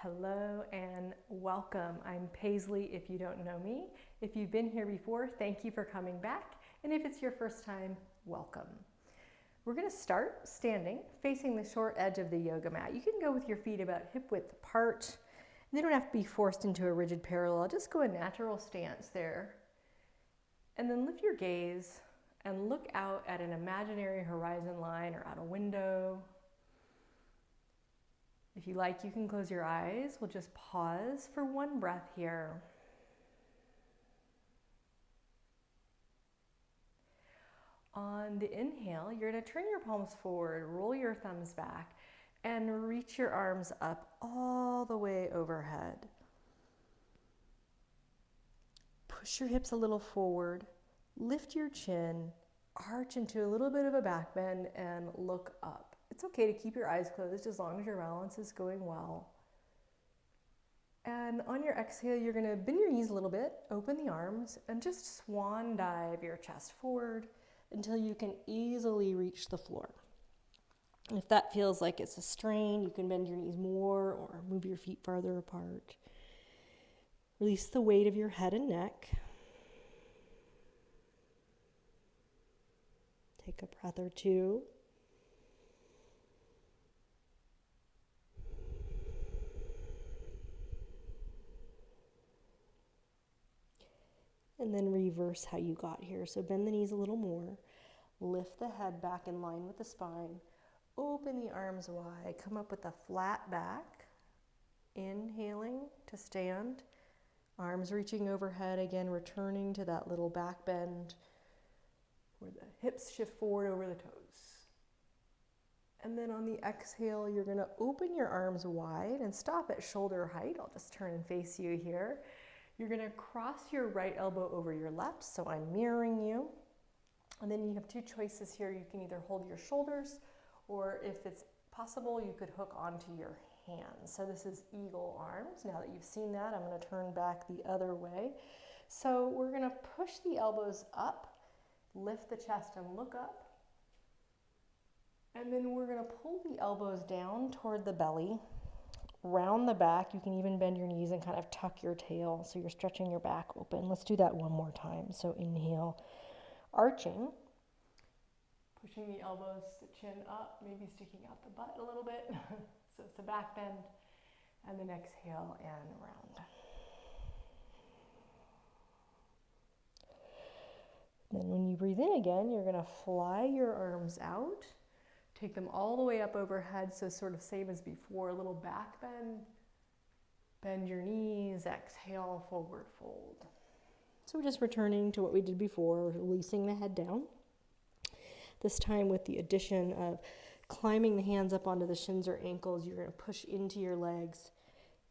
Hello and welcome. I'm Paisley if you don't know me. If you've been here before, thank you for coming back. And if it's your first time, welcome. We're going to start standing, facing the short edge of the yoga mat. You can go with your feet about hip width apart. They don't have to be forced into a rigid parallel. Just go a natural stance there. And then lift your gaze and look out at an imaginary horizon line or out a window. If you like, you can close your eyes. We'll just pause for one breath here. On the inhale, you're going to turn your palms forward, roll your thumbs back, and reach your arms up all the way overhead. Push your hips a little forward, lift your chin, arch into a little bit of a back bend, and look up. It's okay to keep your eyes closed as long as your balance is going well. And on your exhale, you're going to bend your knees a little bit, open the arms, and just swan dive your chest forward until you can easily reach the floor. If that feels like it's a strain, you can bend your knees more or move your feet farther apart. Release the weight of your head and neck. Take a breath or two. And then reverse how you got here. So bend the knees a little more. Lift the head back in line with the spine. Open the arms wide. Come up with a flat back. Inhaling to stand. Arms reaching overhead. Again, returning to that little back bend where the hips shift forward over the toes. And then on the exhale, you're going to open your arms wide and stop at shoulder height. I'll just turn and face you here. You're going to cross your right elbow over your left, so I'm mirroring you. And then you have two choices here. You can either hold your shoulders, or if it's possible, you could hook onto your hands. So this is eagle arms. Now that you've seen that, I'm going to turn back the other way. So we're going to push the elbows up, lift the chest and look up. And then we're going to pull the elbows down toward the belly. Round the back. You can even bend your knees and kind of tuck your tail so you're stretching your back open. Let's do that one more time. So inhale, arching, pushing the elbows, the chin up, maybe sticking out the butt a little bit. So it's a back bend, and then exhale and round. Then when you breathe in again, you're going to fly your arms out. Take them all the way up overhead, so sort of same as before, a little back bend. Bend your knees, exhale, forward fold. So we're just returning to what we did before, releasing the head down. This time with the addition of climbing the hands up onto the shins or ankles, you're going to push into your legs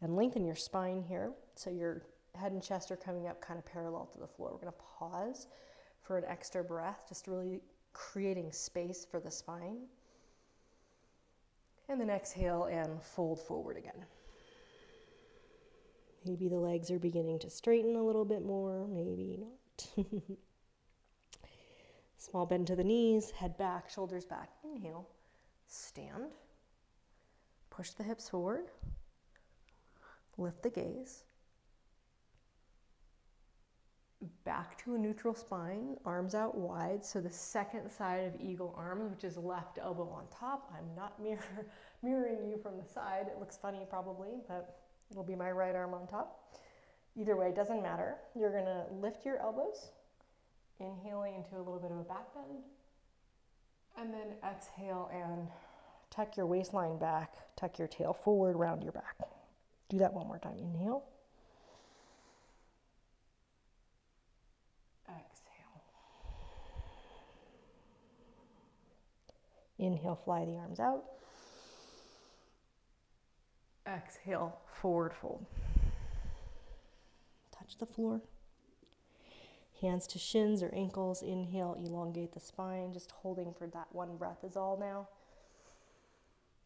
and lengthen your spine here. So your head and chest are coming up kind of parallel to the floor. We're going to pause for an extra breath, just really creating space for the spine. And then exhale and fold forward again. Maybe the legs are beginning to straighten a little bit more, maybe not. Small bend to the knees, head back, shoulders back. Inhale, stand. Push the hips forward. Lift the gaze. Back to a neutral spine, arms out wide. So the second side of eagle arms, which is left elbow on top. I'm not mirroring you from the side. It looks funny probably, but it'll be my right arm on top. Either way, it doesn't matter. You're going to lift your elbows, inhaling into a little bit of a back bend. And then exhale and tuck your waistline back, tuck your tail forward, round your back. Do that one more time. Inhale. Inhale, fly the arms out. Exhale, forward fold. Touch the floor. Hands to shins or ankles. Inhale, elongate the spine. Just holding for that one breath is all now.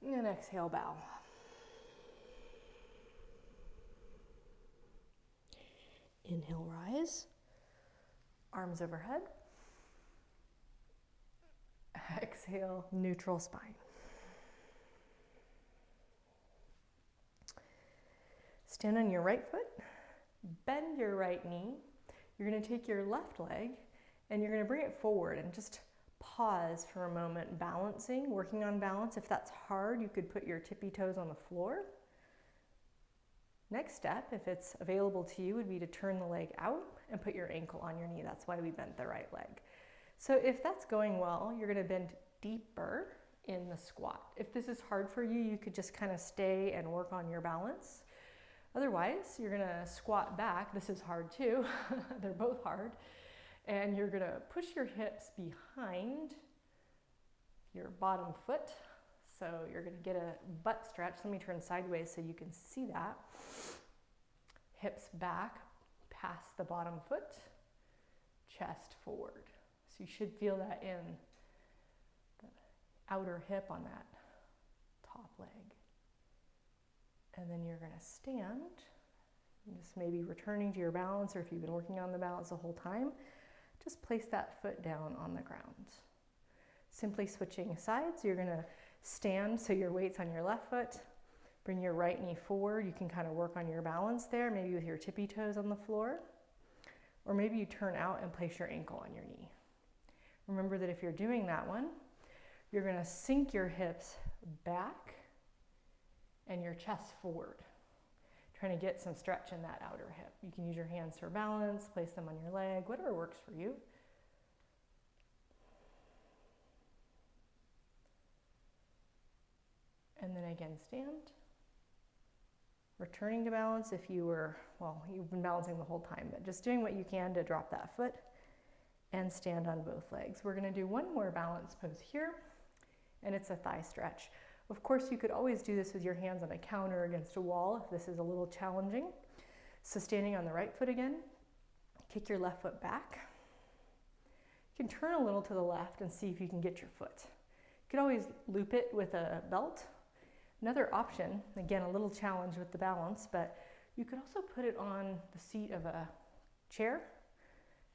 And exhale, bow. Inhale, rise. Arms overhead. Exhale, neutral spine. Stand on your right foot, bend your right knee. You're going to take your left leg and you're going to bring it forward and just pause for a moment, balancing, working on balance. If that's hard, you could put your tippy toes on the floor. Next step, if it's available to you, would be to turn the leg out and put your ankle on your knee. That's why we bent the right leg. So if that's going well, you're going to bend deeper in the squat. If this is hard for you, you could just kind of stay and work on your balance. Otherwise, you're going to squat back. This is hard too. They're both hard. And you're going to push your hips behind your bottom foot. So you're going to get a butt stretch. Let me turn sideways so you can see that. Hips back, past the bottom foot, chest forward. So you should feel that in the outer hip on that top leg. And then you're going to stand, just maybe returning to your balance, or if you've been working on the balance the whole time, just place that foot down on the ground. Simply switching sides, you're going to stand so your weight's on your left foot. Bring your right knee forward. You can kind of work on your balance there, maybe with your tippy toes on the floor. Or maybe you turn out and place your ankle on your knee. Remember that if you're doing that one, you're going to sink your hips back and your chest forward, trying to get some stretch in that outer hip. You can use your hands for balance, place them on your leg, whatever works for you. And then again, stand. Returning to balance if you were, well, you've been balancing the whole time, but just doing what you can to drop that foot and stand on both legs. We're going to do one more balance pose here, and it's a thigh stretch. Of course, you could always do this with your hands on a counter against a wall if this is a little challenging. So standing on the right foot again, kick your left foot back. You can turn a little to the left and see if you can get your foot. You could always loop it with a belt. Another option, again, a little challenge with the balance, but you could also put it on the seat of a chair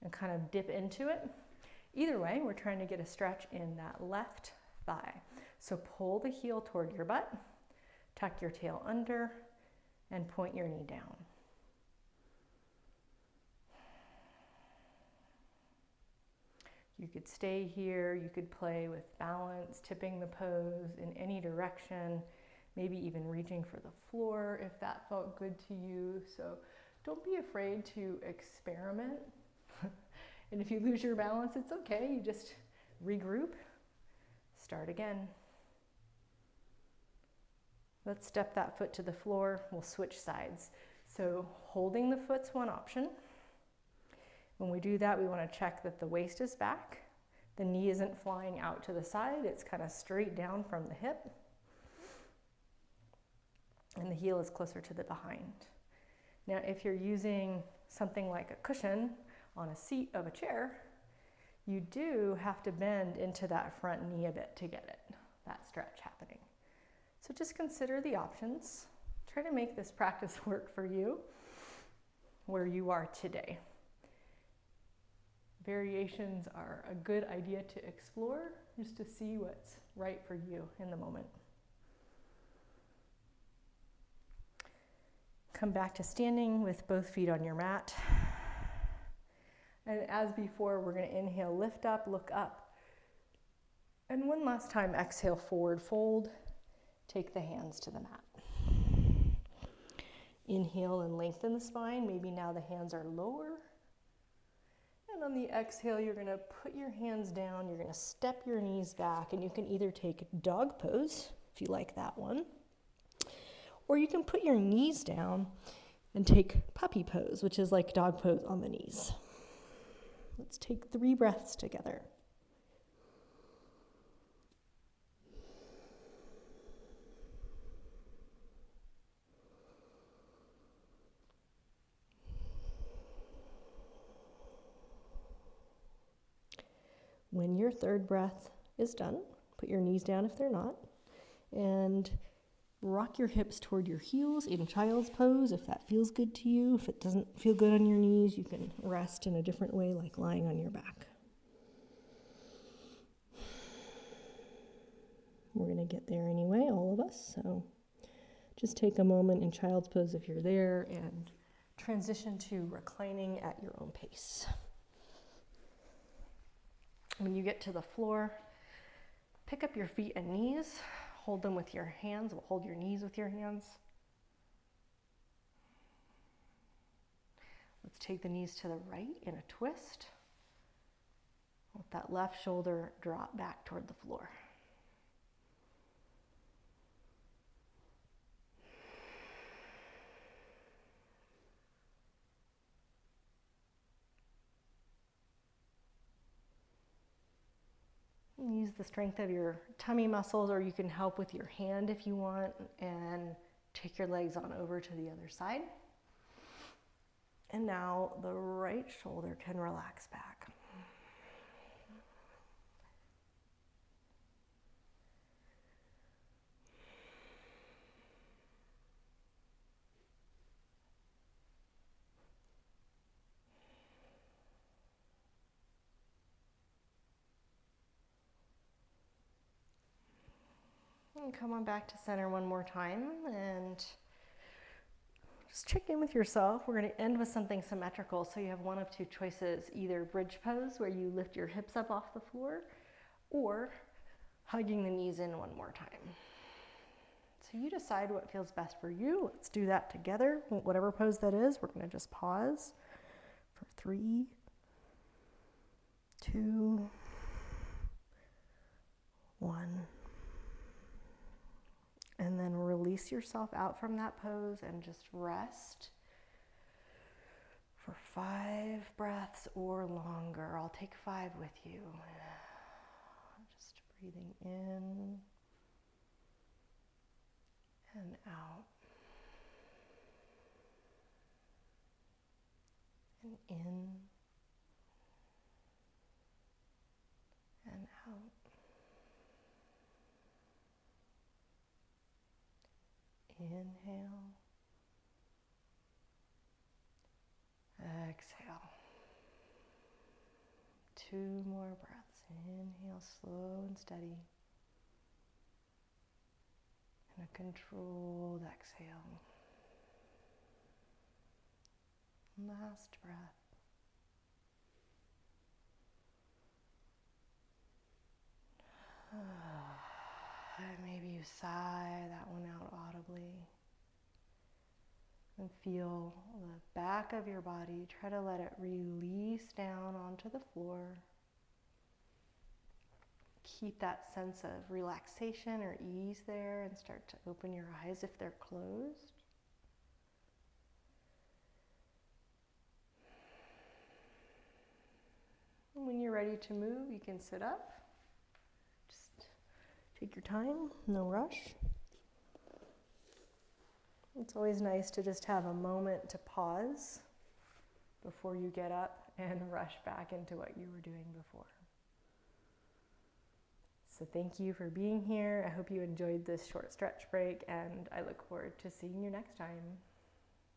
and kind of dip into it. Either way, we're trying to get a stretch in that left thigh. So pull the heel toward your butt, tuck your tail under, and point your knee down. You could stay here, you could play with balance, tipping the pose in any direction, maybe even reaching for the floor if that felt good to you. So don't be afraid to experiment. And if you lose your balance, it's okay. You just regroup, start again. Let's step that foot to the floor. We'll switch sides. So holding the foot's one option. When we do that, we want to check that the waist is back. The knee isn't flying out to the side. It's kind of straight down from the hip. And the heel is closer to the behind. Now, if you're using something like a cushion on a seat of a chair, you do have to bend into that front knee a bit to get it, that stretch happening. So just consider the options. Try to make this practice work for you where you are today. Variations are a good idea to explore just to see what's right for you in the moment. Come back to standing with both feet on your mat. And as before, we're going to inhale, lift up, look up. And one last time, exhale, forward fold. Take the hands to the mat. Inhale and lengthen the spine. Maybe now the hands are lower. And on the exhale, you're going to put your hands down. You're going to step your knees back. And you can either take dog pose, if you like that one. Or you can put your knees down and take puppy pose, which is like dog pose on the knees. Let's take 3 breaths together. When your 3rd breath is done, put your knees down if they're not, and rock your hips toward your heels in child's pose if that feels good to you. If it doesn't feel good on your knees, you can rest in a different way, like lying on your back. We're going to get there anyway, all of us. So just take a moment in child's pose if you're there and transition to reclining at your own pace. When you get to the floor, pick up your feet and knees, hold them with your hands, hold your knees with your hands. Let's take the knees to the right in a twist. Let that left shoulder drop back toward the floor. Use the strength of your tummy muscles, or you can help with your hand if you want, and take your legs on over to the other side. And now the right shoulder can relax back. And come on back to center one more time and just check in with yourself. We're going to end with something symmetrical. So you have one of two choices, either bridge pose where you lift your hips up off the floor, or hugging the knees in one more time. So you decide what feels best for you. Let's do that together. Whatever pose that is, we're going to just pause for 3, 2, 1. And then release yourself out from that pose and just rest for 5 breaths or longer. I'll take 5 with you. Just breathing in and out. And in and out. Inhale, exhale. 2 more breaths. Inhale, slow and steady. And a controlled exhale. Last breath. And maybe you sigh that one out audibly. And feel the back of your body. Try to let it release down onto the floor. Keep that sense of relaxation or ease there and start to open your eyes if they're closed. And when you're ready to move, you can sit up. Just take your time, no rush. It's always nice to just have a moment to pause before you get up and rush back into what you were doing before. So thank you for being here. I hope you enjoyed this short stretch break, and I look forward to seeing you next time.